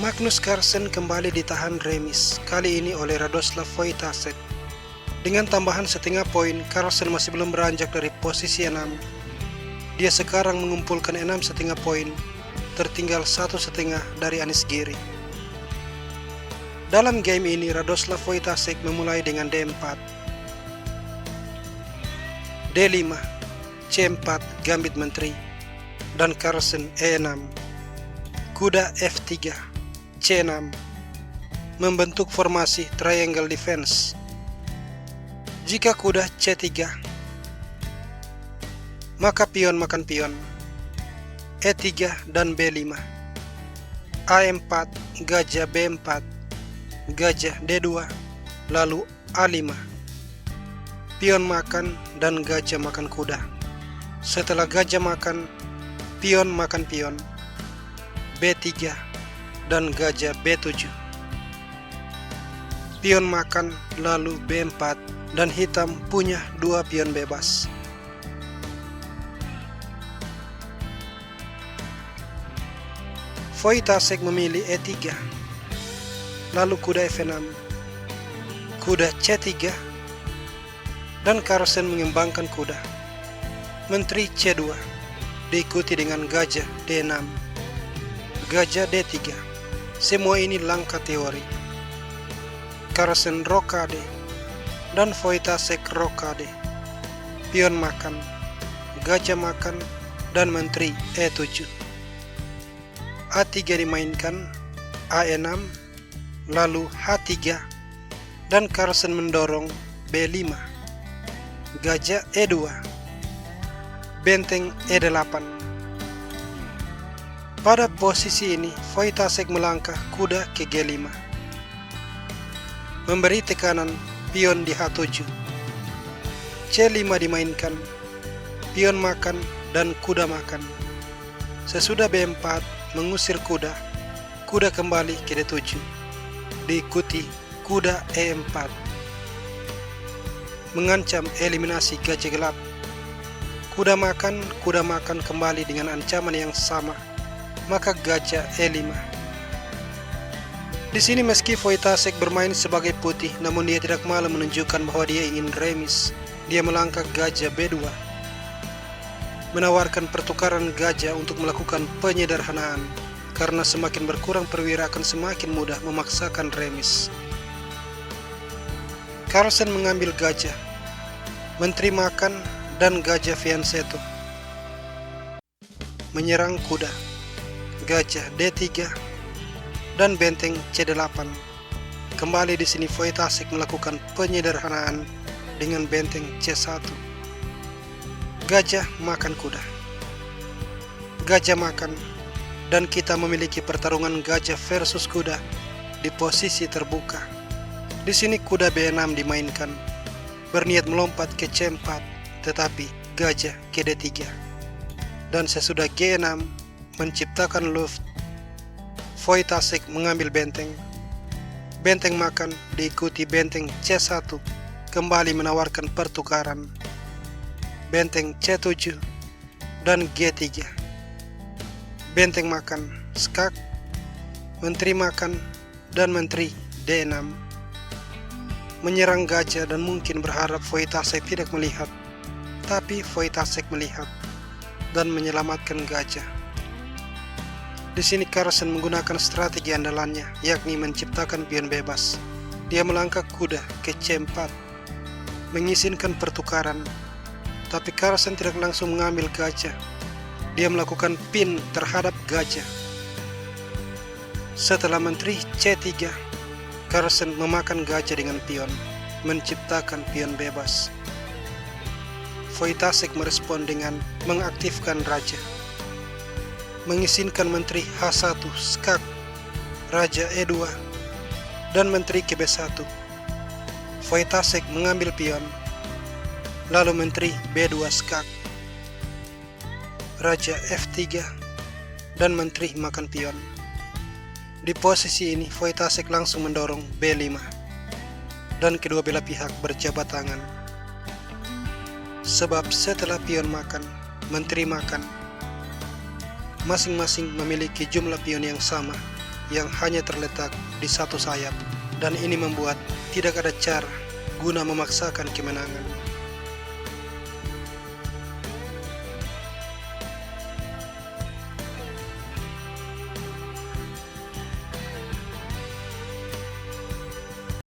Magnus Carlsen kembali ditahan remis, kali ini oleh Radoslav Wojtaszek. Dengan tambahan setengah poin, Carlsen masih belum beranjak dari posisi 6. Dia sekarang mengumpulkan 6,5 poin, tertinggal 1,5 dari Anish Giri. Dalam game ini, Radoslav Wojtaszek memulai dengan D4, D5, C4 gambit menteri, dan Carlsen E6, kuda F3, C6, membentuk formasi triangle defense. Jika kuda C3, maka pion makan pion, E3 dan B5, A4, gajah B4, gajah D2, lalu A5, pion makan dan gajah makan kuda. Setelah gajah makan, pion makan pion, B3 dan gajah B7, pion makan lalu B4, dan hitam punya 2 pion bebas. Wojtaszek memilih E3, lalu kuda F6, kuda C3, dan Carlsen mengembangkan kuda. Menteri C2 diikuti dengan gajah D6, gajah D3. Semua ini langkah teori. Carlsen rokade dan Wojtaszek rokade, pion makan, gajah makan, dan menteri E7. A3 dimainkan, A6, lalu H3, dan Carlsen mendorong B5, gajah E2, benteng E8. Pada posisi ini, Wojtaszek melangkah kuda ke G5, memberi tekanan pion di H7. C5 dimainkan, pion makan dan kuda makan. Sesudah B4 mengusir kuda, kuda kembali ke D7, diikuti kuda E4, mengancam eliminasi gajah gelap. Kuda makan kembali dengan ancaman yang sama, maka gajah E5. Di sini meski Wojtaszek bermain sebagai putih, namun dia tidak malu menunjukkan bahwa dia ingin remis. Dia melangkah gajah B2, menawarkan pertukaran gajah untuk melakukan penyederhanaan, karena semakin berkurang perwira akan semakin mudah memaksakan remis. Carlsen mengambil gajah, menteri makan, dan gajah fianchetto, menyerang kuda, gajah D3, dan benteng C8. Kembali di sini Wojtaszek melakukan penyederhanaan dengan benteng C1. Gajah makan kuda, gajah makan, dan kita memiliki pertarungan gajah versus kuda di posisi terbuka. Di sini kuda B6 dimainkan, berniat melompat ke C4, tetapi gajah ke D3. Dan sesudah G6 menciptakan luft, Wojtaszek mengambil benteng. Benteng makan diikuti benteng C1, kembali menawarkan pertukaran. Benteng C7 dan G3. Benteng makan, skak, menteri makan, dan menteri D6. Menyerang gajah dan mungkin berharap Wojtaszek tidak melihat, tapi Wojtaszek melihat dan menyelamatkan gajah. Di sini Carlsen menggunakan strategi andalannya, yakni menciptakan pion bebas. Dia melangkah kuda ke C4, mengizinkan pertukaran, tapi Carlsen tidak langsung mengambil gajah. Dia melakukan pin terhadap gajah. Setelah menteri C3, Carlsen memakan gajah dengan pion, menciptakan pion bebas. Wojtaszek merespon dengan mengaktifkan raja, mengizinkan menteri H1 skak, raja E2, dan menteri ke B1. Wojtaszek mengambil pion, lalu menteri B2 skak, raja F3, dan menteri makan pion. Di posisi ini Wojtaszek langsung mendorong B5, dan kedua belah pihak berjabat tangan. Sebab setelah pion makan, menteri makan, masing-masing memiliki jumlah pion yang sama, yang hanya terletak di satu sayap, dan ini membuat tidak ada cara guna memaksakan kemenangan.